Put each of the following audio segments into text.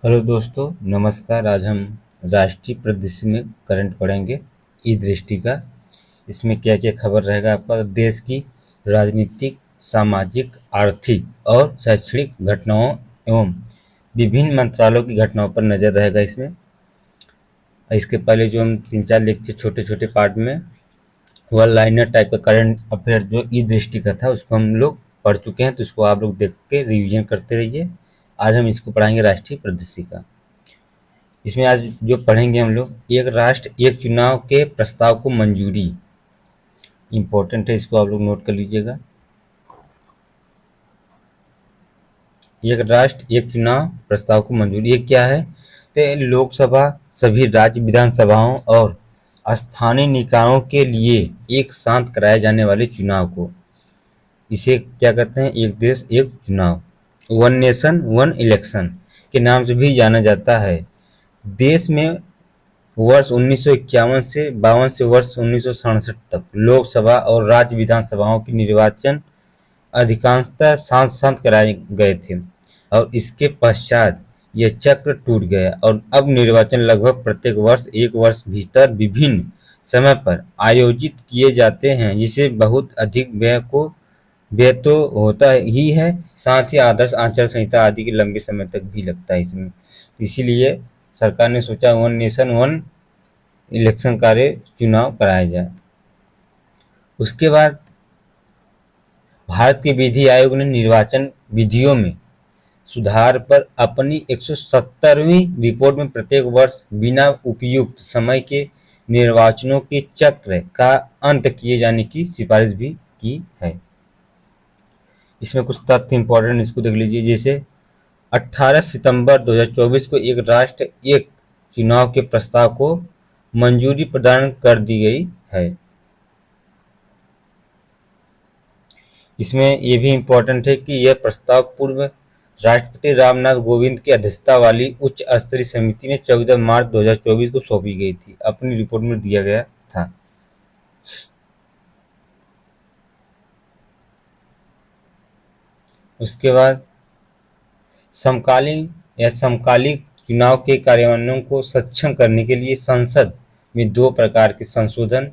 Hello दोस्तों, नमस्कार। आज हम राष्ट्रीय परिदृश्य में करंट पढ़ेंगे ई दृष्टि का। इसमें क्या क्या खबर रहेगा आपका देश की राजनीतिक, सामाजिक, आर्थिक और शैक्षणिक घटनाओं एवं विभिन्न मंत्रालयों की घटनाओं पर नज़र रहेगा इसमें। इसके पहले जो हम 3-4 लेक्चर छोटे छोटे पार्ट में वन लाइनर टाइप का करंट अफेयर जो ई दृष्टि का था उसको हम लोग पढ़ चुके हैं, तो इसको आप लोग देख के रिवीजन करते रहिए। आज हम इसको पढ़ाएंगे राष्ट्रीय परिदृश्य का। इसमें आज जो पढ़ेंगे हम लोग, एक राष्ट्र एक चुनाव के प्रस्ताव को मंजूरी, इम्पोर्टेंट है, इसको आप लोग नोट कर लीजिएगा। एक राष्ट्र एक चुनाव प्रस्ताव को मंजूरी, ये क्या है? तो लोकसभा, सभी राज्य विधानसभाओं और स्थानीय निकायों के लिए एक साथ कराए जाने वाले चुनाव को, इसे क्या कहते हैं? एक देश एक चुनाव, वन नेशन वन इलेक्शन के नाम से भी जाना जाता है। देश में वर्ष 1951 से 52 से वर्ष 1967 तक लोकसभा और राज्य विधानसभाओं के निर्वाचन अधिकांशतः साथ साथ कराए गए थे और इसके पश्चात यह चक्र टूट गया और अब निर्वाचन लगभग प्रत्येक वर्ष एक वर्ष भीतर विभिन्न समय पर आयोजित किए जाते हैं, जिसे बहुत अधिक व्यय तो होता ही है, साथ ही आदर्श आचार संहिता आदि के लंबे समय तक भी लगता है इसमें। इसीलिए सरकार ने सोचा वन नेशन वन इलेक्शन कार्य चुनाव कराया जाए। उसके बाद भारत के विधि आयोग ने निर्वाचन विधियों में सुधार पर अपनी 170वीं रिपोर्ट में प्रत्येक वर्ष बिना उपयुक्त समय के निर्वाचनों के चक्र का अंत किए जाने की सिफारिश भी की है। इसमें कुछ तथ्य इंपॉर्टेंट, इसको देख लीजिए। जैसे 18 सितंबर 2024 को एक राष्ट्र एक चुनाव के प्रस्ताव को मंजूरी प्रदान कर दी गई है। इसमें यह भी इम्पोर्टेंट है कि यह प्रस्ताव पूर्व राष्ट्रपति रामनाथ कोविंद की अध्यक्षता वाली उच्च स्तरीय समिति ने 14 मार्च 2024 को सौंपी गई थी, अपनी रिपोर्ट में दिया गया था। उसके बाद समकालिक चुनाव के कार्यान्वयन को सक्षम करने के लिए संसद में 2 प्रकार के संशोधन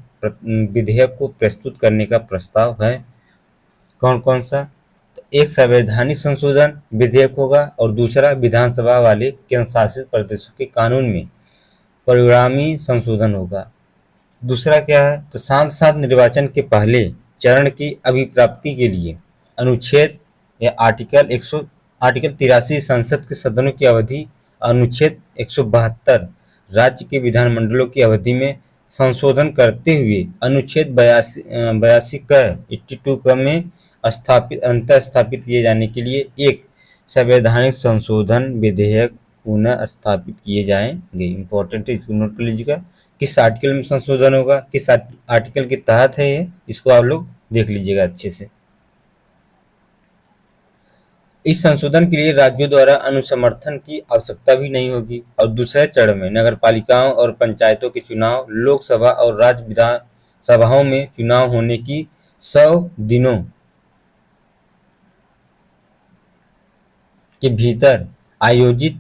विधेयक को प्रस्तुत करने का प्रस्ताव है। कौन कौन सा? तो एक संवैधानिक संशोधन विधेयक होगा और दूसरा विधानसभा वाले केंद्र शासित प्रदेशों के कानून में परिणामी संशोधन होगा। दूसरा क्या है? तो साथ साथ निर्वाचन के पहले चरण की अभिप्राप्ति के लिए अनुच्छेद या आर्टिकल 83 संसद के सदनों की अवधि, अनुच्छेद 172 राज्य के विधानमंडलों की अवधि में संशोधन करते हुए अनुच्छेद 82 क 82 क में स्थापित किए जाने के लिए एक संवैधानिक संशोधन विधेयक पुनः स्थापित किए जाएंगे। इम्पोर्टेंट है, इसको नोट कर लीजिएगा। किस आर्टिकल में संशोधन होगा, किस आर्टिकल के तहत है ये, इसको आप लोग देख लीजिएगा अच्छे से। इस संशोधन के लिए राज्यों द्वारा अनुसमर्थन की आवश्यकता भी नहीं होगी और दूसरे चरण में नगरपालिकाओं और पंचायतों के चुनाव, लोकसभा और राज्य विधानसभाओं में चुनाव होने की 100 दिनों के भीतर आयोजित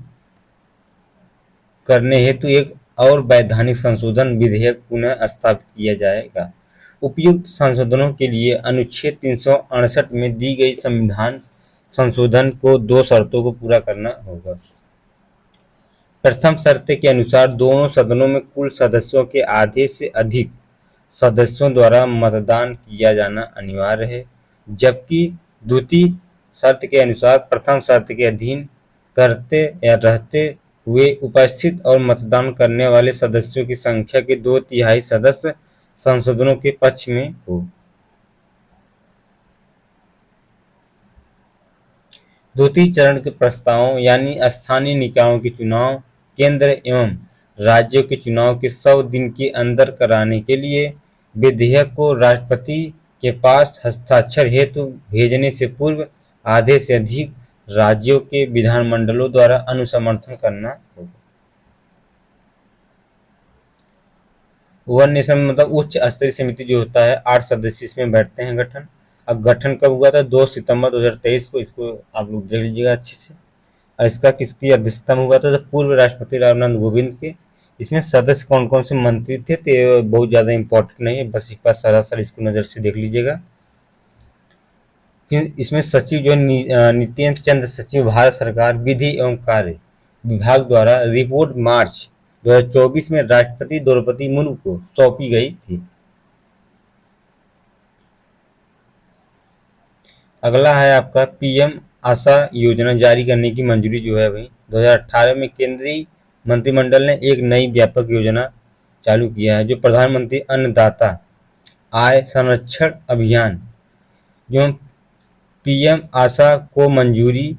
करने हेतु एक और वैधानिक संशोधन विधेयक पुनः स्थापित किया जाएगा। उपयुक्त संशोधनों के लिए अनुच्छेद 368 में दी गई संविधान संशोधन को 2 शर्तों को पूरा करना होगा। प्रथम शर्त के अनुसार दोनों सदनों में कुल सदस्यों के आधे से अधिक सदस्यों द्वारा मतदान किया जाना अनिवार्य है, जबकि द्वितीय शर्त के अनुसार प्रथम शर्त के अधीन करते या रहते हुए उपस्थित और मतदान करने वाले सदस्यों की संख्या के 2/3 सदस्य संशोधनों के पक्ष में हो। द्वितीय चरण के प्रस्तावों यानी स्थानीय निकायों के चुनाव केंद्र एवं राज्यों के चुनाव के 100 दिन के अंदर कराने के लिए विधेयक को राष्ट्रपति के पास हस्ताक्षर हेतु भेजने से पूर्व आधे से अधिक राज्यों के विधानमंडलों द्वारा अनुसमर्थन करना होगा। वन नेशन मतलब उच्च स्तरीय समिति जो होता है 8 सदस्य इसमें बैठते हैं गठन। अब गठन कब हुआ था? 2 सितंबर 2023 को। इसको आप लोग देख लीजिएगा अच्छे से। और इसका किसकी अध्यक्षता में हुआ था? तो पूर्व राष्ट्रपति रामनाथ कोविंद के। इसमें सदस्य कौन कौन से मंत्री थे? तो ये बहुत ज़्यादा इंपॉर्टेंट नहीं है, बस एक बार सरासर इसको नज़र से देख लीजिएगा। फिर इसमें सचिव जो नित्यानंद चंद्र सचिव, भारत सरकार विधि एवं कार्य विभाग द्वारा रिपोर्ट मार्च 2024 में राष्ट्रपति द्रौपदी मुर्मू को सौंपी गई थी। अगला है आपका पीएम आशा योजना जारी करने की मंजूरी जो है भाई 2018 में केंद्रीय मंत्रिमंडल ने एक नई व्यापक योजना चालू किया है, जो प्रधानमंत्री अन्नदाता आय संरक्षण अभियान जो पीएम आशा को मंजूरी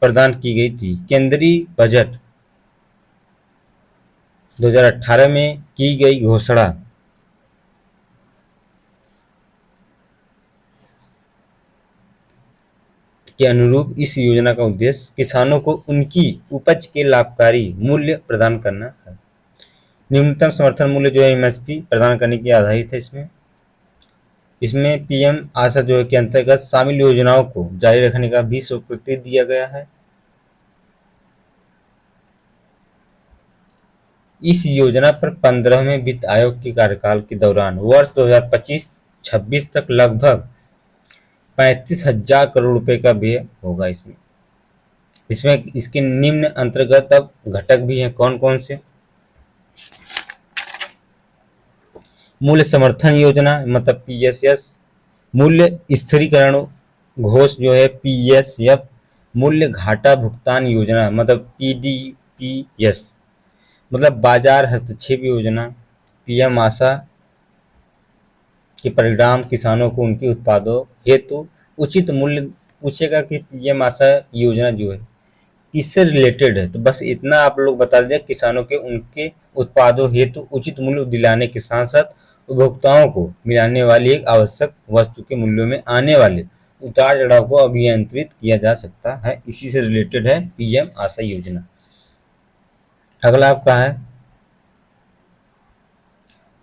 प्रदान की गई थी। केंद्रीय बजट 2018 में की गई घोषणा के अनुरूप इस योजना का उद्देश्य किसानों को उनकी उपज के लाभकारी मूल्य प्रदान करना है। न्यूनतम समर्थन मूल्य जो है एमएसपी प्रदान करने की आधारित है। इसमें पीएम आशा जो है के अंतर्गत शामिल योजनाओं को जारी रखने का भी स्वीकृति दिया गया है। इस योजना पर 15वें वित्त आयोग के कार्यकाल के दौरान वर्ष 2025-26 तक लगभग 35,000 करोड़ रुपए का व्यय होगा। इसमें इसके निम्न अंतर्गत अब घटक भी हैं, कौन कौन से? मूल्य समर्थन योजना मतलब पीएसएस, मूल्य स्थिरीकरण घोष जो है पीएसएफ, मूल्य घाटा भुगतान योजना मतलब पीडीपीएस, मतलब बाजार हस्तक्षेप योजना। पीएम आशा के परिणाम किसानों को उनके उत्पादों हेतु उचित मूल्य पूछेगा कि पीएम आशा योजना जो है किससे रिलेटेड है, तो बस इतना आप लोग बता दें, किसानों के उनके उत्पादों हेतु उचित मूल्य दिलाने के साथ साथ उपभोक्ताओं को मिलाने वाली एक आवश्यक वस्तु के मूल्यों में आने वाले उतार चढ़ाव को अभियंत्रित किया जा सकता है। इसी से रिलेटेड है पीएम आशा योजना। अगला आपका है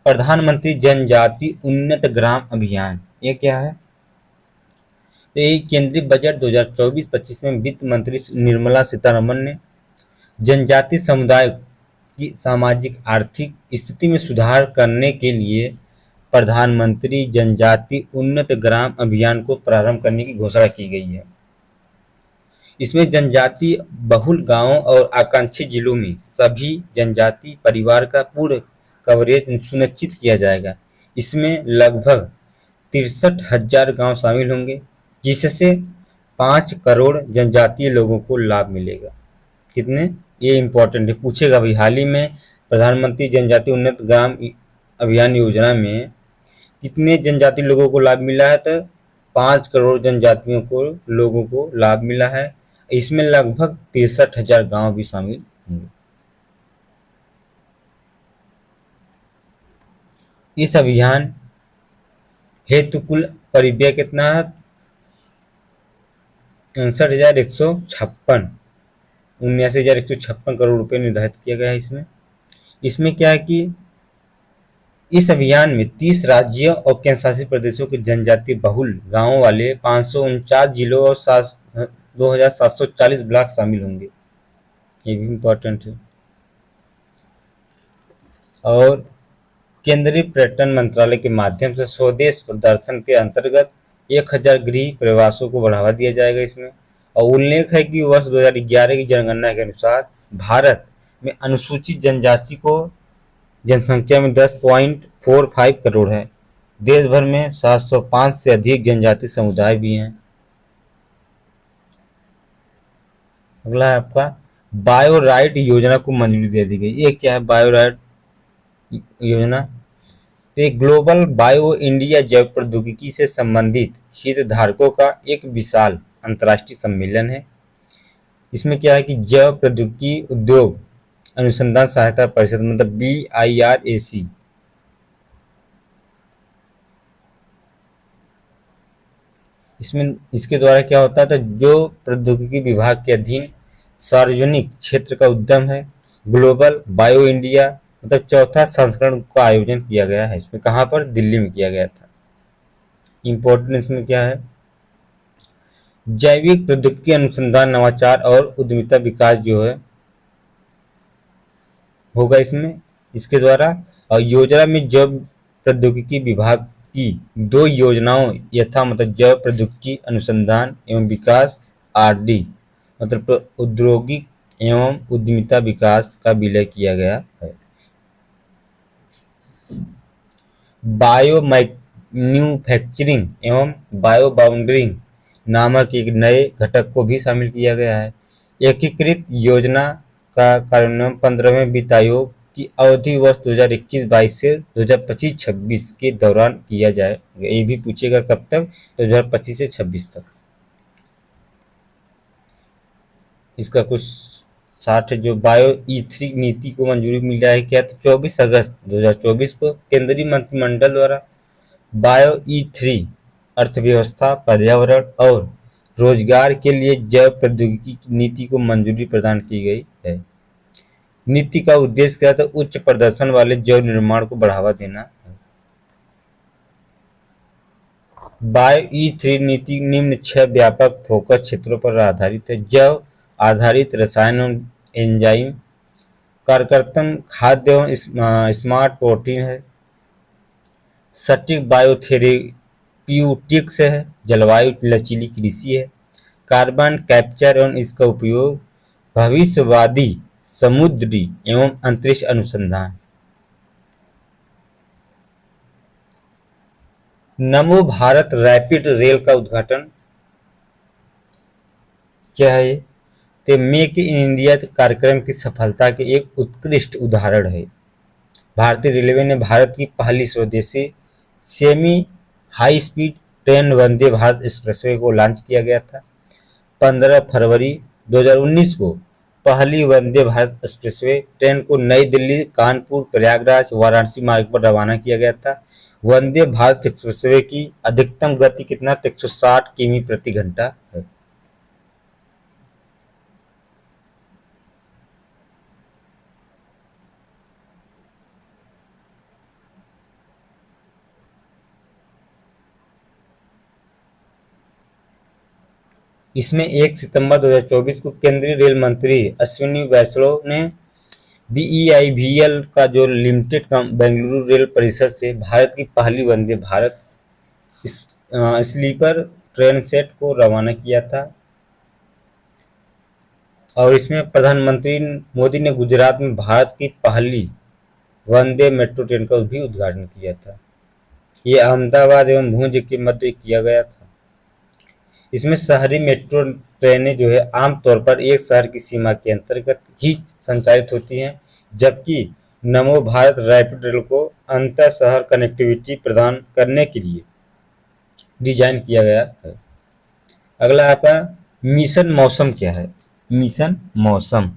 प्रधानमंत्री जनजाति उन्नत ग्राम अभियान। ये क्या है? तो ये केंद्रीय बजट 2024-25 में वित्त मंत्री निर्मला सीतारमण ने जनजाति समुदाय की सामाजिक आर्थिक स्थिति में सुधार करने के लिए प्रधानमंत्री जनजाति उन्नत ग्राम अभियान को प्रारंभ करने की घोषणा की गई है। इसमें जनजाति बहुल गांवों और आकांक्षी जिलों में सभी जनजाति परिवार का पूर्ण कवरेज सुनिश्चित किया जाएगा। इसमें लगभग 63,000 गांव शामिल होंगे, जिससे 5 करोड़ जनजातीय लोगों को लाभ मिलेगा। कितने? ये इंपॉर्टेंट है, पूछेगा भाई। हाल ही में प्रधानमंत्री जनजाति उन्नत ग्राम अभियान योजना में कितने जनजाति लोगों को लाभ मिला है? तो 5 करोड़ जनजातियों को लोगों को लाभ मिला है। इसमें लगभग 63,000 गांव भी शामिल होंगे। इस अभियान हेतु कुल परिव्यय कितना है? 79,156 करोड़ रुपए निर्धारित किया गया है। इसमें क्या है कि इस अभियान में 30 राज्यों और केंद्र शासित प्रदेशों के जनजाति बहुल गांवों वाले 549 जिलों और 2,740 ब्लॉक शामिल होंगे। ये भी इम्पोर्टेंट है। और केंद्रीय पर्यटन मंत्रालय के माध्यम से स्वदेश प्रदर्शन के अंतर्गत 1,000 गृह प्रवासों को बढ़ावा दिया जाएगा इसमें। और उल्लेख है कि वर्ष 2011 की जनगणना के अनुसार भारत में अनुसूचित जनजाति को जनसंख्या में 10.45 करोड़ है। देश भर में 705 से अधिक जनजाति समुदाय भी हैं। अगला है आपका बायो राइट योजना को मंजूरी दे दी गई। ये क्या है बायो राइट योजना? एक ग्लोबल बायो इंडिया जैव प्रौद्योगिकी से संबंधित हितधारकों का एक विशाल अंतर्राष्ट्रीय सम्मेलन है। इसमें क्या है कि जैव प्रौद्योगिकी उद्योग अनुसंधान सहायता परिषद मतलब BIRAC इसके द्वारा क्या होता है, तो जो प्रौद्योगिकी विभाग के अधीन सार्वजनिक क्षेत्र का उद्यम है ग्लोबल बायो इंडिया मतलब चौथा संस्करण का आयोजन किया गया है। इसमें कहाँ पर? दिल्ली में किया गया था। इम्पोर्टेंट इसमें क्या है? जैविक प्रौद्योगिकी अनुसंधान नवाचार और उद्यमिता विकास जो है होगा इसमें, इसके द्वारा। और योजना में जैव प्रौद्योगिकी विभाग की दो योजनाओं यथा मतलब जैव प्रौद्योगिकी अनुसंधान एवं विकास आरडी मतलब औद्योगिक एवं उद्यमिता विकास का विलय किया गया है। बायो मैन्युफैक्चरिंग एवं बायो बाउंड्रिंग नामक एक नए घटक को भी शामिल किया गया है। एकीकृत योजना का कार्यान्वयन 15वें वित्त आयोग की अवधि वर्ष 2021-22 से 2025-26 के दौरान किया जाएगा। ये भी पूछेगा कब तक, तो 2025 से 26 तक। इसका कुछ साठ है। जो बायो ई3 नीति को मंजूरी मिल रहा है क्या, तो 24 अगस्त 2024 को केंद्रीय मंत्रिमंडल द्वारा बायो ई3 अर्थव्यवस्था, पर्यावरण और रोजगार के लिए जैव प्रौद्योगिकी नीति को मंजूरी प्रदान की गई है। नीति का उद्देश्य क्या था, उच्च प्रदर्शन वाले जैव निर्माण को बढ़ावा देना। बायो ई3 नीति निम्न 6 व्यापक फोकस क्षेत्रों पर आधारित है। जैव आधारित रसायन एवं एंजाइम, कार्यक्रम खाद्य एवं स्मार्ट प्रोटीन है, सटीक बायोथेरेप्यूटिक्स है, जलवायु लचीली कृषि है, कार्बन कैप्चर एवं इसका उपयोग, भविष्यवादी समुद्री एवं अंतरिक्ष अनुसंधान। नमो भारत रैपिड रेल का उद्घाटन क्या है ये, तो मेक इन इंडिया कार्यक्रम की सफलता के एक उत्कृष्ट उदाहरण है। भारतीय रेलवे ने भारत की पहली स्वदेशी semi high speed train Vande Bharat expressway को लॉन्च किया गया था। 15 फरवरी 2019 को पहली वंदे भारत एक्सप्रेसवे ट्रेन को नई दिल्ली, कानपुर, प्रयागराज, वाराणसी मार्ग पर रवाना किया गया था। वंदे भारत एक्सप्रेसवे की अधिकतम गति कितना, 160 किमी प्रति घंटा है। इसमें 1 सितंबर 2024 को केंद्रीय रेल मंत्री अश्विनी वैष्णव ने बीईआईवीएल का जो लिमिटेड बेंगलुरु रेल परिषद से भारत की पहली Vande Bharat sleeper train set को रवाना किया था। और इसमें प्रधानमंत्री मोदी ने गुजरात में भारत की पहली वंदे मेट्रो ट्रेन का भी उद्घाटन किया था। ये अहमदाबाद एवं भुज के मध्य किया गया था। इसमें शहरी मेट्रो ट्रेनें जो है आमतौर पर एक शहर की सीमा के अंतर्गत ही संचालित होती हैं, जबकि नमो भारत रैपिड रेल को अंतर शहर कनेक्टिविटी प्रदान करने के लिए डिजाइन किया गया है। अगला आपका मिशन मौसम क्या है। मिशन मौसम,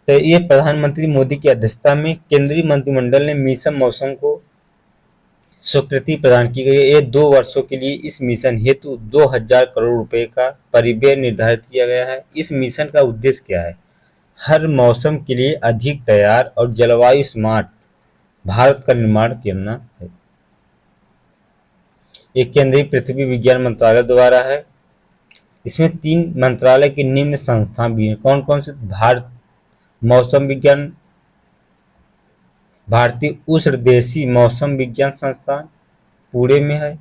तो ये प्रधानमंत्री मोदी की अध्यक्षता में केंद्रीय मंत्रिमंडल ने मिशन मौसम को स्वीकृति प्रदान की गई है। ये 2 वर्षों के लिए इस मिशन हेतु 2000 करोड़ रुपए का परिव्यय निर्धारित किया गया है। इस मिशन का उद्देश्य क्या है, हर मौसम के लिए अधिक तैयार और जलवायु स्मार्ट भारत का निर्माण करना है। ये केंद्रीय पृथ्वी विज्ञान मंत्रालय द्वारा है। इसमें 3 मंत्रालय की निम्न संस्था भी हैं। कौन कौन से, भारत मौसम विज्ञान, भारतीय उष्णदेशीय मौसम विज्ञान संस्थान पुणे में है,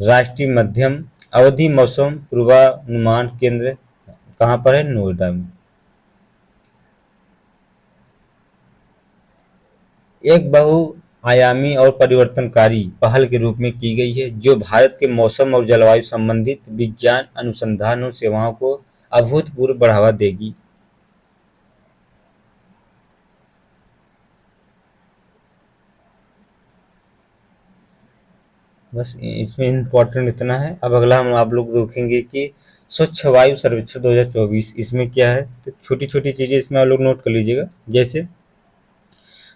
राष्ट्रीय मध्यम अवधि मौसम पूर्वानुमान केंद्र कहाँ पर है, नोएडा में। एक बहुआयामी और परिवर्तनकारी पहल के रूप में की गई है, जो भारत के मौसम और जलवायु संबंधित विज्ञान अनुसंधान और सेवाओं को अभूतपूर्व बढ़ावा देगी। बस इसमें इम्पोर्टेंट इतना है। अब अगला हम आप लोग देखेंगे कि स्वच्छ वायु सर्वेक्षण 2024, इसमें क्या है, तो छोटी छोटी चीजें इसमें आप लोग नोट कर लीजिएगा। जैसे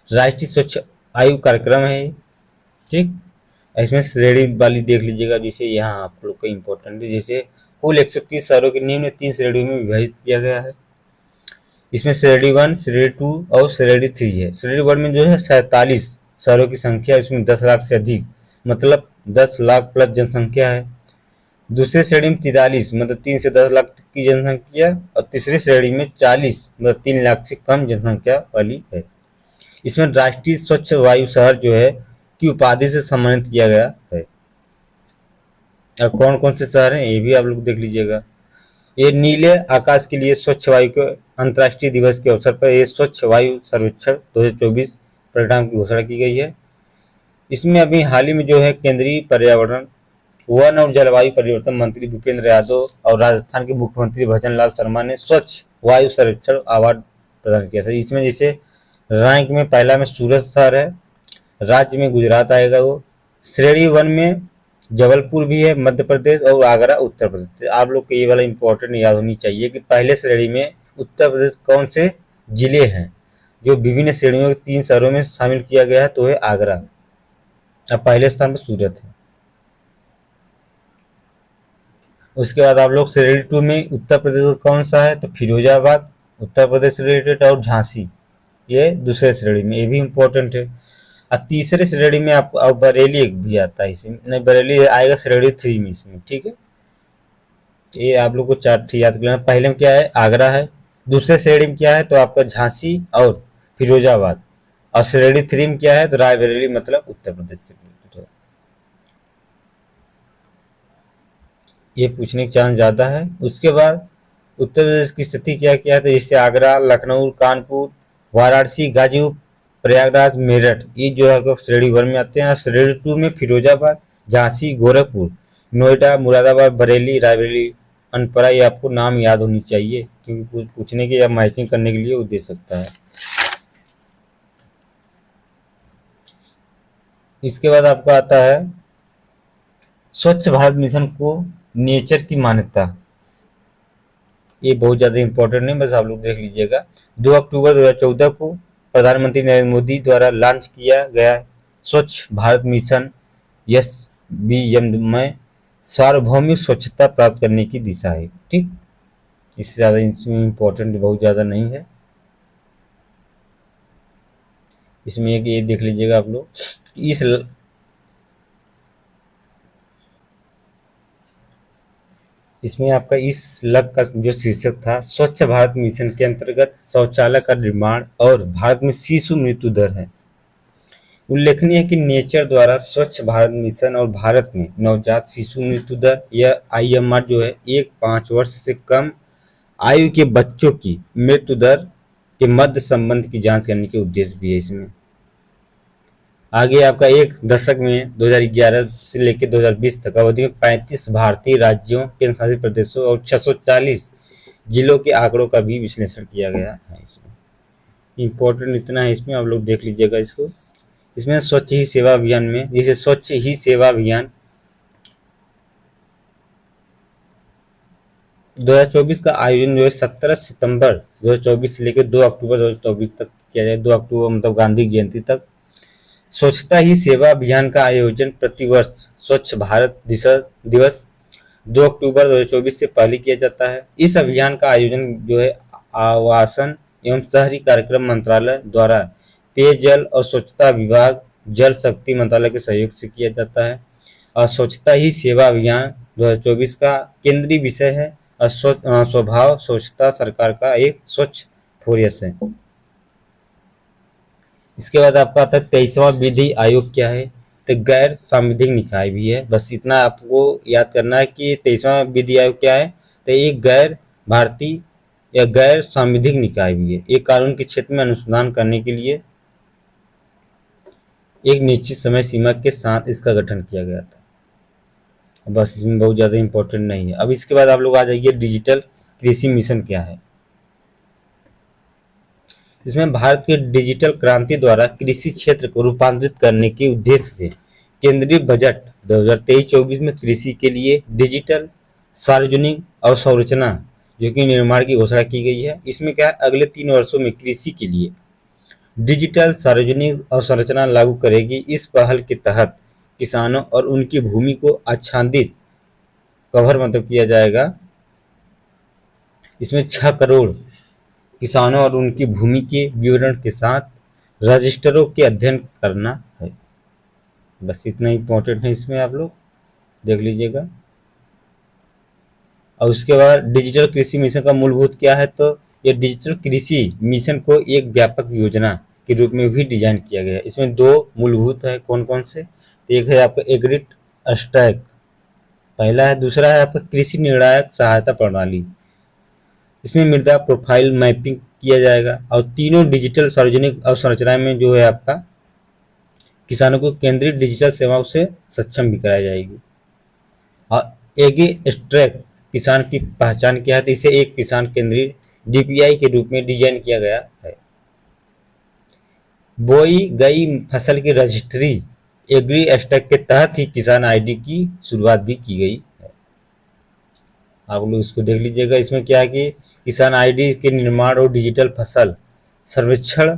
राष्ट्रीय स्वच्छ आयु कार्यक्रम है, ठीक, इसमें श्रेणी वाली देख लीजिएगा। जैसे यहाँ आप लोग का इम्पोर्टेंट है, जैसे कुल 130 शहरों के निम्न 3 श्रेणियों में विभाजित किया गया है। इसमें श्रेणी 1, श्रेणी 2 और श्रेणी 3 है। श्रेणी 1 में जो है 47 शहरों की संख्या, इसमें 10 लाख से अधिक मतलब 10 लाख प्लस जनसंख्या है। दूसरी श्रेणी में 43 मतलब 3 से 10 लाख तक की जनसंख्या और तीसरी श्रेणी में 40 मतलब 3 लाख से कम जनसंख्या वाली है। इसमें राष्ट्रीय स्वच्छ वायु शहर जो है की उपाधि से सम्मानित किया गया है। और कौन कौन से शहर हैं ये भी आप लोग देख लीजिएगा। ये नीले आकाश के लिए स्वच्छ वायु के अंतर्राष्ट्रीय दिवस के अवसर पर ये स्वच्छ वायु सर्वेक्षण 2024 परिणाम की घोषणा की गई है। इसमें अभी हाल ही में जो है केंद्रीय पर्यावरण वन और जलवायु परिवर्तन मंत्री भूपेंद्र यादव और राजस्थान के मुख्यमंत्री भजन लाल शर्मा ने स्वच्छ वायु सर्वेक्षण अवार्ड प्रदान किया था। इसमें जैसे रैंक में पहला में सूरत शहर है, राज्य में गुजरात आएगा वो, श्रेणी 1 में जबलपुर भी है मध्य प्रदेश और आगरा उत्तर प्रदेश। आप लोग को ये वाला इंपॉर्टेंट याद होनी चाहिए कि पहले श्रेणी में उत्तर प्रदेश कौन से जिले हैं जो विभिन्न श्रेणियों के 3 शहरों में शामिल किया गया है तो है आगरा। अब पहले स्थान पर सूरत है। उसके बाद आप लोग श्रेणी 2 में उत्तर प्रदेश का कौन सा है तो फिरोजाबाद उत्तर प्रदेश रिलेटेड और झांसी ये दूसरे श्रेणी में, ये भी इम्पोर्टेंट है। और तीसरे श्रेणी में आप बरेली एक भी आता है इसमें, नहीं बरेली आएगा श्रेणी 3 में इसमें, ठीक है। ये आप लोग को 4 याद कर लेना। पहले में क्या है आगरा है, दूसरे श्रेणी में क्या है तो आपका झांसी और फिरोजाबाद, और श्रेणी 3 में क्या है तो रायबरेली मतलब उत्तर प्रदेश से रिलेटेड है। ये पूछने का चांस ज़्यादा है। उसके बाद उत्तर प्रदेश की स्थिति क्या क्या है तो जैसे आगरा, लखनऊ, कानपुर, वाराणसी, गाजीपुर, प्रयागराज, मेरठ ये जो है श्रेणी 1 में आते हैं। श्रेणी 2 में फिरोजाबाद, झांसी, गोरखपुर, नोएडा, मुरादाबाद, बरेली, रायबरेली, अनपरा, ये आपको नाम याद होनी चाहिए क्योंकि पूछने के या मैचिंग करने के लिए वो दे सकता है। इसके बाद आपका आता है स्वच्छ भारत मिशन को नेचर की मान्यता। ये बहुत ज़्यादा इंपॉर्टेंट है, बस आप लोग देख लीजिएगा। 2 अक्टूबर 2014 को प्रधानमंत्री नरेंद्र मोदी द्वारा लॉन्च किया गया स्वच्छ भारत मिशन SBM में सार्वभौमिक स्वच्छता प्राप्त करने की दिशा है, ठीक। इससे ज़्यादा इम्पोर्टेंट बहुत ज़्यादा नहीं है। इसमें एक ये देख लीजिएगा आप लोग, इसमें आपका इस लक्ष्य का जो शीर्षक था स्वच्छ भारत मिशन के अंतर्गत शौचालय का निर्माण और भारत में शिशु मृत्यु दर है। उल्लेखनीय है कि नेचर द्वारा स्वच्छ भारत मिशन और भारत में नवजात शिशु मृत्यु दर या IMR जो है 5 वर्ष से कम आयु के बच्चों की मृत्यु दर के मध्य संबंध की जांच करने के उद्देश्य भी है इसमें। आगे आपका एक दशक में 2011 से लेकर 2020 तक अवधि में 35 भारतीय राज्यों, केंद्र शासित प्रदेशों और 640 जिलों के आंकड़ों का भी विश्लेषण किया गया है। इसमें इम्पोर्टेंट इतना है, इसमें आप लोग देख लीजिएगा इसको। इसमें स्वच्छ ही सेवा अभियान में जैसे स्वच्छ ही सेवा अभियान 2024 का आयोजन जो है 17 सितंबर 2024 से लेकर 2 अक्टूबर 2024 तक किया जाए। 2 अक्टूबर मतलब गांधी जयंती तक। स्वच्छता ही सेवा अभियान का आयोजन प्रतिवर्ष स्वच्छ भारत दिवस 2 अक्टूबर 2024 से पहले किया जाता है। इस अभियान का आयोजन जो है आवासन एवं शहरी कार्यक्रम मंत्रालय द्वारा पेयजल और स्वच्छता विभाग, जल शक्ति मंत्रालय के सहयोग से किया जाता है। और स्वच्छता ही सेवा अभियान 2024 का केंद्रीय विषय है और स्वभाव स्वच्छता सरकार का एक स्वच्छ फोरस है। इसके बाद आपका आता है 23वां विधि आयोग क्या है तो गैर सांविधिक निकाय भी है। बस इतना आपको याद करना है कि 23वां विधि आयोग क्या है तो एक गैर भारतीय या गैर सांविधिक निकाय भी है। एक कानून के क्षेत्र में अनुसंधान करने के लिए एक निश्चित समय सीमा के साथ इसका गठन किया गया था। बस इसमें बहुत ज़्यादा इंपॉर्टेंट नहीं है। अब इसके बाद आप लोग आ जाइए डिजिटल कृषि मिशन क्या है। इसमें भारत की डिजिटल क्रांति द्वारा कृषि क्षेत्र को रूपांतरित करने के उद्देश्य से केंद्रीय बजट 2023-24 में कृषि के लिए डिजिटल सार्वजनिक अवसंरचना जो कि निर्माण की घोषणा की गई है। इसमें क्या है अगले 3 वर्षों में कृषि के लिए डिजिटल सार्वजनिक अवसंरचना लागू करेगी। इस पहल के तहत किसानों और उनकी भूमि को आच्छादित कवर मतलब किया जाएगा। इसमें 6 करोड़ किसानों और उनकी भूमि के विवरण के साथ रजिस्टरों के अध्ययन करना है। बस इतना इंपॉर्टेंट है, इसमें आप लोग देख लीजिएगा। और उसके बाद डिजिटल कृषि मिशन का मूलभूत क्या है, तो ये डिजिटल कृषि मिशन को एक व्यापक योजना के रूप में भी डिजाइन किया गया है। इसमें दो मूलभूत है, कौन कौन से, तो एक है आपका एग्रिट स्टैक पहला है, दूसरा है आपका कृषि निर्णायक सहायता प्रणाली। इसमें मृदा प्रोफाइल मैपिंग किया जाएगा और तीनों डिजिटल सार्वजनिक अवसंरचना में जो है आपका किसानों को केंद्रीय डिजिटल सेवाओं से सक्षम भी कराई जाएगी। और एगी एक्सट्रैक्ट किसान की पहचान क्या है, तो इसे एक किसान केंद्रीय डीपीआई के रूप में डिजाइन किया गया है। बोई गई फसल की रजिस्ट्री एग्री एस्टेक के तहत ही किसान आईडी की शुरुआत भी की गई है। आप लोग इसको देख लीजिएगा। इसमें क्या है कि किसान आईडी के निर्माण और डिजिटल फसल सर्वेक्षण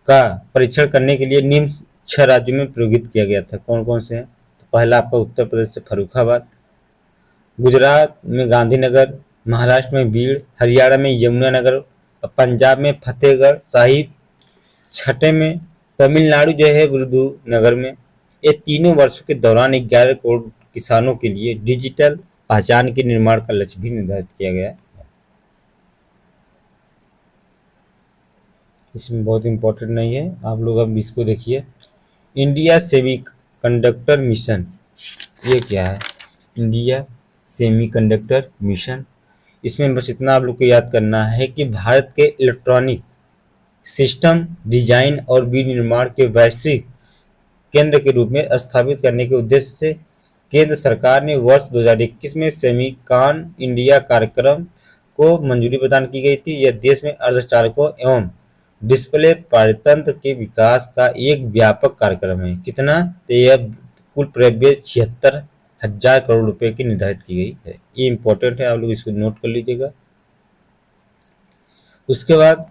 का परीक्षण करने के लिए निम्न 6 राज्यों में प्रयोगित किया गया था। कौन कौन से हैं, तो पहला आपका उत्तर प्रदेश से फर्रुखाबाद, गुजरात में गांधीनगर, महाराष्ट्र में भीड़, हरियाणा में यमुनानगर और पंजाब में फतेहगढ़ साहिब, छठे में तमिलनाडु जो है विरुधुनगर में। ये तीनों वर्षों के दौरान 11 करोड़ किसानों के लिए डिजिटल पहचान के निर्माण का लक्ष्य भी निर्धारित किया गया। इसमें बहुत इंपॉर्टेंट नहीं है, आप लोग अब इसको देखिए। इंडिया सेमीकंडक्टर मिशन, ये क्या है, इंडिया सेमीकंडक्टर मिशन। इसमें बस इतना आप लोग को याद करना है कि भारत के इलेक्ट्रॉनिक सिस्टम डिजाइन और विनिर्माण के वैश्विक केंद्र के रूप में स्थापित करने के उद्देश्य से केंद्र सरकार ने वर्ष 2021 में सेमीकॉन इंडिया कार्यक्रम को मंजूरी प्रदान की गई थी। यह देश में अर्धचालकों एवं डिस्प्ले परितंत्र के विकास का एक व्यापक कार्यक्रम है। कितना, तो यह कुल प्रव्यय 76,000 करोड़ रुपए की निर्धारित की गई है। ये इंपॉर्टेंट है, आप लोग इसको नोट कर लीजिएगा। उसके बाद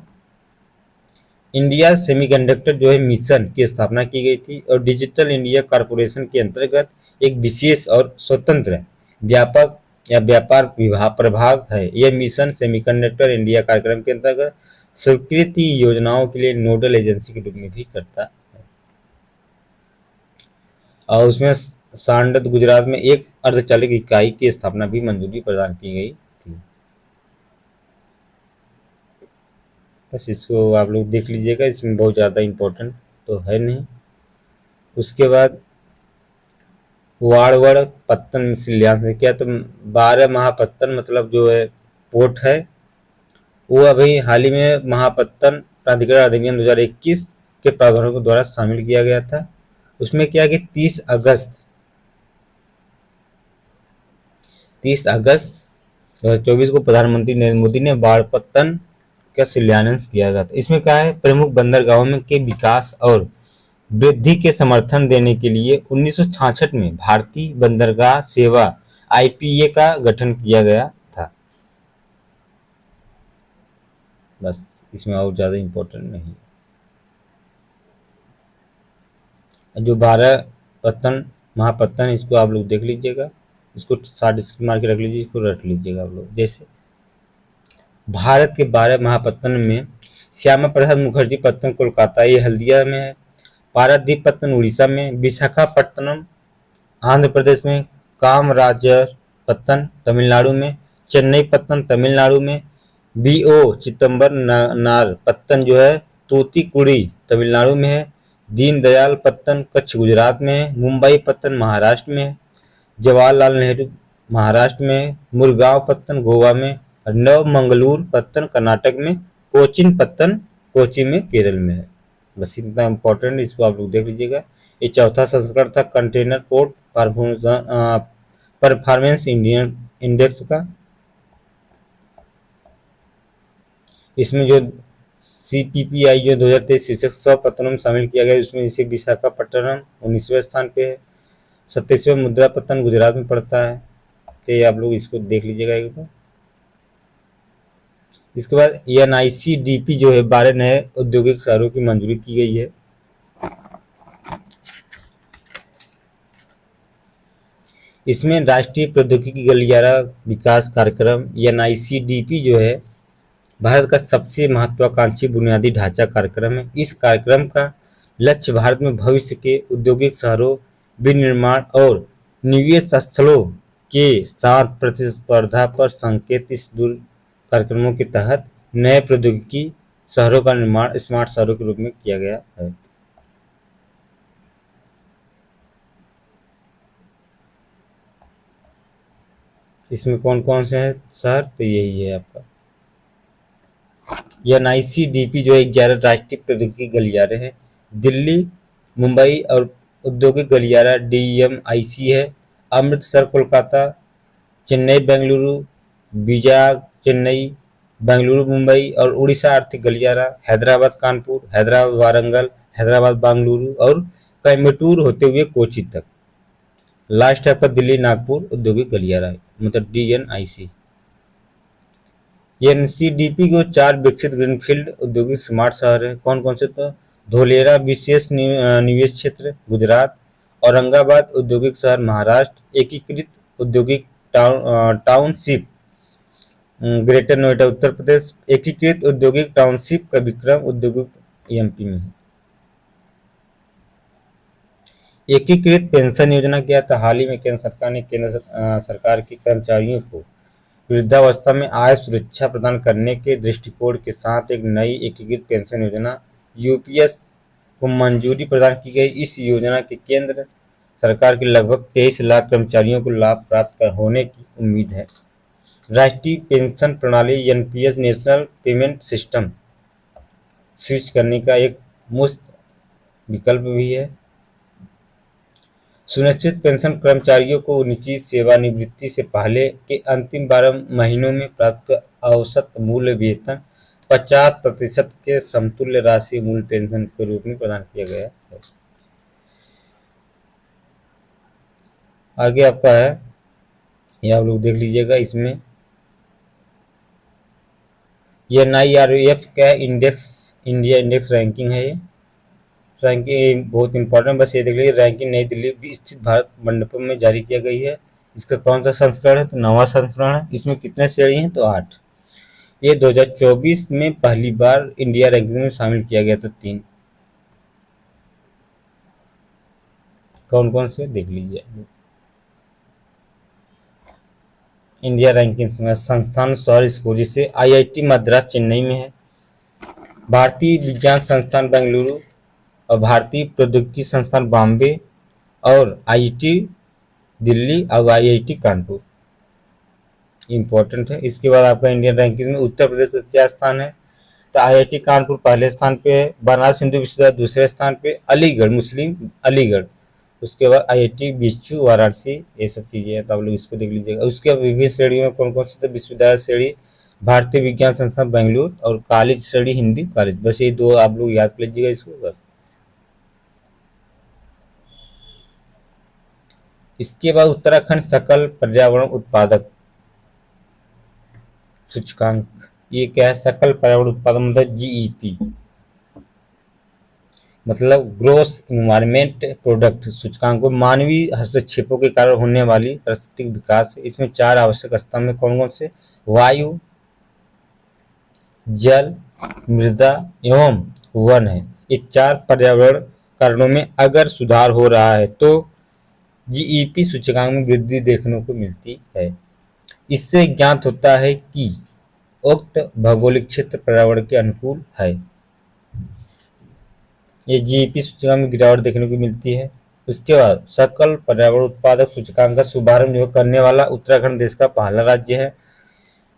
इंडिया सेमीकंडक्टर जो है मिशन की स्थापना की गई थी और डिजिटल इंडिया कॉरपोरेशन के अंतर्गत एक विशेष और स्वतंत्र व्यापक या व्यापार विभाग प्रभाग है। यह मिशन सेमीकंडक्टर इंडिया कार्यक्रम के अंतर्गत स्वीकृति योजनाओं के लिए नोडल एजेंसी के रूप में भी करता है। और उसमें सांडत गुजरात में एक अर्धचालित इकाई की स्थापना भी मंजूरी प्रदान की गई थी। बस इसको आप लोग देख लीजिएगा, इसमें बहुत ज़्यादा इम्पोर्टेंट तो है नहीं। उसके बाद वाड़वड़ पत्तन शिलान्यास है क्या, तो 12 महापत्तन मतलब जो है पोर्ट है, वो अभी हाल ही में महापत्तन प्राधिकरण अधिनियम 2021 के प्रावधानों के द्वारा शामिल किया गया था। उसमें क्या है कि 30 अगस्त 2024 को प्रधानमंत्री नरेंद्र मोदी ने वाड़पत्तन का शिलान्यास किया गया था। इसमें क्या है, प्रमुख बंदरगाहों के विकास और वृद्धि के समर्थन देने के लिए 1966 में भारतीय बंदरगाह सेवा आईपीए का गठन किया गया था। बस इसमें और ज़्यादा इम्पोर्टेंट नहीं। जो 12 पत्तन महापत्तन, इसको आप लोग देख लीजिएगा, इसको 60 मार के रख लीजिए, इसको रट लीजिएगा आप लोग। जैसे भारत के 12 महापत्तन में श्यामा प्रसाद मुखर्जी पत्तन कोलकाता, ये हल्दिया में है। पारादीप पत्तन उड़ीसा में, विशाखापट्टनम आंध्र प्रदेश में, कामराजर पत्तन तमिलनाडु में, चेन्नई पत्तन तमिलनाडु में, बीओ चिदम्बर नार पत्तन जो है तूतीकुड़ी तमिलनाडु में है, दीनदयाल पत्तन कच्छ गुजरात में है, मुंबई पत्तन महाराष्ट्र में है, जवाहरलाल नेहरू महाराष्ट्र में है, मुरगांव पत्तन गोवा में, और नवमंगलूर पत्तन कर्नाटक में, कोचिन पत्तन कोची में केरल में है। बस इतना इम्पोर्टेंट, इसको आप लोग देख लीजिएगा। ये चौथा संस्करण था कंटेनर पोर्ट परफॉर्मेंस इंडेक्स का। इसमें जो CPPI जो 2023 शीर्षक 100 पत्तनों में शामिल किया गया, उसमें इसे विशाखापट्टनम 19वें स्थान पे है। 27वें मुद्रा पत्तन गुजरात में पड़ता है। तो ये आप लोग इसको देख लीजिएगा एक बार। इसके बाद NICDP जो है 12 नए औद्योगिक शहरों की मंजूरी की गई है। इसमें राष्ट्रीय प्रौद्योगिकी गलियारा विकास कार्यक्रम NICDP जो है भारत का सबसे महत्वाकांक्षी बुनियादी ढांचा कार्यक्रम है। इस कार्यक्रम का लक्ष्य भारत में भविष्य के औद्योगिक शहरों, विनिर्माण और निवेश स्थलों के साथ प्रतिस्पर्धा पर संकेत इस दूर कार्यक्रमों के तहत नए प्रौद्योगिकी शहरों का निर्माण स्मार्ट शहरों के रूप में किया गया है। इसमें कौन कौन से हैं शहर, तो यही है आपका NICDP जो 11 राष्ट्रीय प्रौद्योगिकी गलियारे हैं। दिल्ली, मुंबई और औद्योगिक गलियारा DMIC है। अमृतसर कोलकाता, चेन्नई बेंगलुरु, विजाग चेन्नई, बेंगलुरु मुंबई और उड़ीसा आर्थिक गलियारा, हैदराबाद कानपुर, हैदराबाद वारंगल, हैदराबाद बेंगलुरु और कोयम्बटूर होते हुए कोची तक। लास्ट है आपका दिल्ली नागपुर औद्योगिक गलियारा है, मतलब DNIC। NCDP को 4 विकसित ग्रीनफील्ड औद्योगिक स्मार्ट शहर है। कौन कौन से, तो धोलेरा विशेष निवेश क्षेत्र गुजरात, औरंगाबाद औद्योगिक शहर महाराष्ट्र, एकीकृत औद्योगिक टाउनशिप ग्रेटर नोएडा उत्तर प्रदेश, एकीकृत औद्योगिक टाउनशिप का विक्रम औद्योगिक MP में है। एकीकृत पेंशन योजना क्या था, हाल ही में केंद्र सरकार ने सरकार के कर्मचारियों को वृद्धावस्था में आय सुरक्षा प्रदान करने के दृष्टिकोण के साथ एक नई एकीकृत पेंशन योजना UPS को मंजूरी प्रदान की गई। इस योजना के केंद्र सरकार के लगभग 23 लाख कर्मचारियों को लाभ प्राप्त होने की उम्मीद है। राष्ट्रीय पेंशन प्रणाली NPS national payment system switch करने का एक मुफ्त विकल्प भी है। सुनिश्चित पेंशन कर्मचारियों को उनकी सेवानिवृत्ति से पहले के अंतिम 12 महीनों में प्राप्त औसत मूल वेतन 50% के समतुल्य राशि मूल पेंशन के रूप में प्रदान किया गया है। आगे आपका है, ये आप लोग देख लीजिएगा। इसमें ये NIRF का इंडिया इंडेक्स रैंकिंग है। ये रैंकिंग बहुत इंपॉर्टेंट, बस ये देख लीजिए। रैंकिंग नई दिल्ली स्थित भारत मंडपम में जारी किया गई है। इसका कौन सा संस्करण है, तो 9वां संस्करण है। इसमें कितने श्रेणी हैं, तो 8। ये 2024 में पहली बार इंडिया रैंकिंग में शामिल किया गया था। 3 कौन कौन से देख लीजिए। इंडिया रैंकिंग में संस्थान शहर स्कोर, जिसे IIT मद्रास चेन्नई में है, भारतीय विज्ञान संस्थान बेंगलुरु और भारतीय प्रौद्योगिकी संस्थान बॉम्बे और IIT दिल्ली और IIT कानपुर इंपॉर्टेंट है। इसके बाद आपका इंडियन रैंकिंग में उत्तर प्रदेश का क्या स्थान है, तो IIT कानपुर पहले स्थान पे है, बनारस हिंदू विश्वविद्यालय दूसरे स्थान पे, अलीगढ़ मुस्लिम अलीगढ़, उसके बाद IIT BHU वाराणसी, ये सब चीज़ें हैं, तो आप लोग इसको देख लीजिएगा। उसके बाद विभिन्न श्रेणियों में कौन कौन से, तो विश्वविद्यालय श्रेणी भारतीय विज्ञान संस्थान बेंगलुरु और कॉलेज श्रेणी हिंदी कॉलेज। बस ये 2 आप लोग याद कर लीजिएगा इसको बस। इसके बाद उत्तराखंड सकल पर्यावरण उत्पादक सूचकांक, ये क्या है, सकल पर्यावरण उत्पादन मतलब GEP, मतलब ग्रोस इन्वायरमेंट प्रोडक्ट सूचकांक को मानवीय हस्तक्षेपों के कारण होने वाली पारिस्थितिक विकास है। इसमें 4 आवश्यक स्तंभ में कौन कौन से, वायु, जल, मृदा एवं वन है। ये 4 पर्यावरण कारणों में अगर सुधार हो रहा है तो GEP सूचकांक में वृद्धि देखने को मिलती है। इससे ज्ञात होता है कि उक्त भौगोलिक क्षेत्र पर्यावरण के अनुकूल है। ये GEP सूचकांक में गिरावट देखने को मिलती है। उसके बाद सकल पर्यावरण उत्पादक सूचकांक का शुभारंभ जो करने वाला उत्तराखंड देश का पहला राज्य है।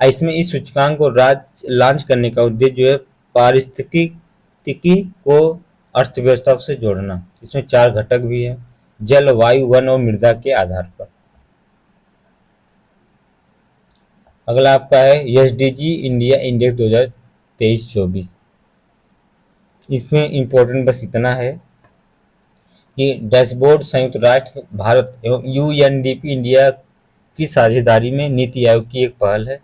इसमें इस सूचकांक को लॉन्च करने का उद्देश्य जो है पारिस्थितिकी को अर्थव्यवस्था से जोड़ना। इसमें 4 घटक भी है, जल, वायु, वन और मृदा के आधार पर। अगला आपका है SDG इंडिया इंडेक्स 2023-24। इसमें इंपॉर्टेंट बस इतना है कि डैशबोर्ड संयुक्त राष्ट्र भारत एवं UNDP इंडिया की साझेदारी में नीति आयोग की एक पहल है।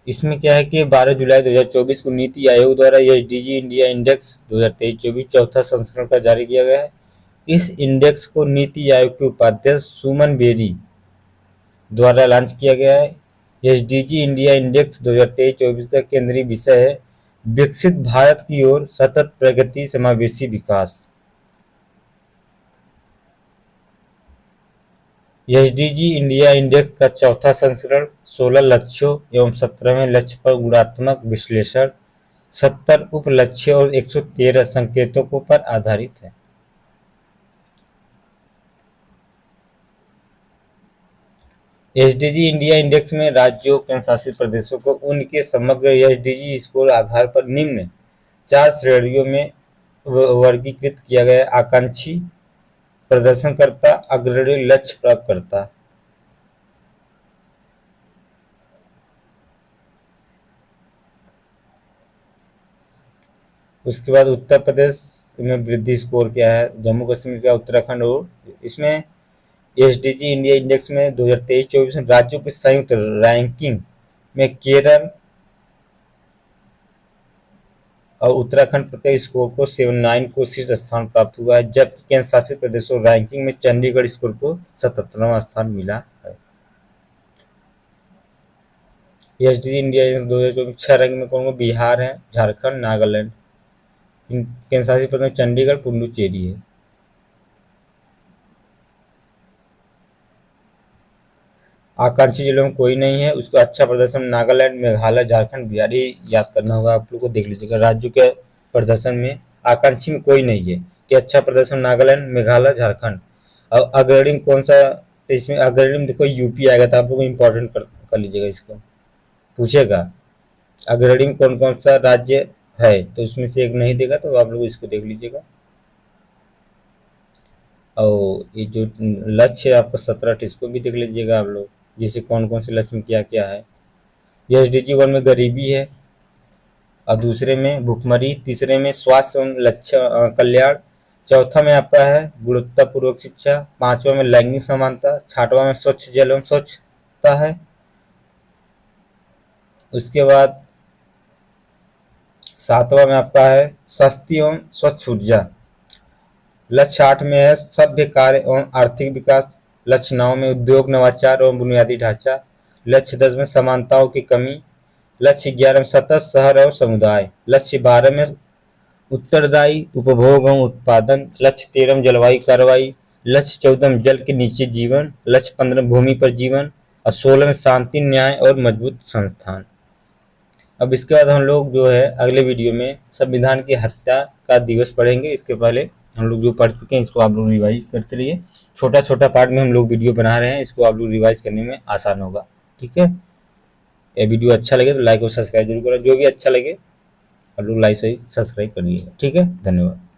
इसमें क्या है कि 12 जुलाई 2024 को नीति आयोग द्वारा SDG इंडिया इंडेक्स 2023-24 चौथा संस्करण का जारी किया गया है। इस इंडेक्स को नीति आयोग के उपाध्यक्ष सुमन बेरी द्वारा लॉन्च किया गया है। SDG इंडिया इंडेक्स 2023-24 का केंद्रीय विषय है विकसित भारत की ओर सतत प्रगति समावेशी विकास। एसडीजी इंडिया इंडेक्स का चौथा संस्करण 16 लक्ष्यों एवं 17वें लक्ष्य पर गुणात्मक विश्लेषण, 70 उप लक्ष्यों और 113 संकेतकों पर आधारित है। एसडीजी इंडिया इंडेक्स में राज्यों केंद्र शासित प्रदेशों को उनके समग्र एसडीजी स्कोर आधार पर निम्न 4 श्रेणियों में वर्गीकृत किया गया है: आकांक्षी, प्रदर्शनकर्ता, अग्रणी, लक्ष्य प्राप्तकर्ता। उसके बाद उत्तर प्रदेश में वृद्धि स्कोर क्या है, जम्मू कश्मीर का, उत्तराखंड, और इसमें एसडीजी इंडिया इंडेक्स में 2023-24 में राज्यों की संयुक्त रैंकिंग में केरल और उत्तराखंड प्रत्येक स्कोर को 79 को शीर्ष स्थान प्राप्त हुआ है, जबकि केंद्र शासित प्रदेशों रैंकिंग में चंडीगढ़ स्कोर को 77वां स्थान मिला है। एसडीजी इंडिया 2024 छह रैंक में कौन, बिहार है, झारखंड, नागालैंड। केंद्र शासित प्रदेश में चंडीगढ़, पुडुचेरी है। आकांक्षी जिलों में कोई नहीं है, उसका अच्छा प्रदर्शन नागालैंड, मेघालय, झारखंड, बिहार। ये याद करना होगा आप लोग को, देख लीजिएगा राज्यों के प्रदर्शन में आकांक्षी में कोई नहीं है कि अच्छा प्रदर्शन नागालैंड, मेघालय, झारखंड। और अग्रणी में कौन सा, तो इसमें अग्रणी में देखो यूपी आएगा, तो आप लोग इंपॉर्टेंट कर लीजिएगा, इसको पूछेगा अग्रणी में कौन कौन सा राज्य है, तो उसमें से एक नहीं देगा, तो आप लोग इसको देख लीजिएगा। और ये जो लक्ष्य है आपका 17, इसको भी देख लीजिएगा आप लोग, जैसे कौन कौन से लक्ष्य में क्या क्या है। एसडीजी 1 में गरीबी है, और दूसरे में भुखमरी, तीसरे में स्वास्थ्य एवं लक्ष्य कल्याण, चौथा में आपका है गुणवत्तापूर्वक शिक्षा, पांचवा में लैंगिक समानता, छठवां में स्वच्छ जल एवं स्वच्छता है। उसके बाद सातवां में आपका है सस्ती एवं स्वच्छ ऊर्जा। लक्ष्य 8 में है सभ्य कार्य एवं आर्थिक विकास। लक्ष्य 9 में उद्योग, नवाचार एवं बुनियादी ढांचा। लक्ष्य 10 में समानताओं की कमी। लक्ष्य 11 में सतत शहर और समुदाय। लक्ष्य 12 में उत्तरदायी उपभोग एवं उत्पादन। लक्ष्य 13 में जलवायु कार्रवाई। लक्ष्य 14 में जल के नीचे जीवन। लक्ष्य 15 में भूमि पर जीवन, और 16 में शांति, न्याय और मजबूत संस्थान। अब इसके बाद हम लोग जो है अगले वीडियो में संविधान की हत्या का दिवस पढ़ेंगे। इसके पहले हम लोग जो पढ़ चुके हैं इसको आप लोग रिवाइज करते रहिए। छोटा छोटा पार्ट में हम लोग वीडियो बना रहे हैं, इसको आप लोग रिवाइज करने में आसान होगा। ठीक है, ये वीडियो अच्छा लगे तो लाइक और सब्सक्राइब जरूर करें। जो भी अच्छा लगे आप लोग लाइक से सब्सक्राइब करिएगा। ठीक है, धन्यवाद।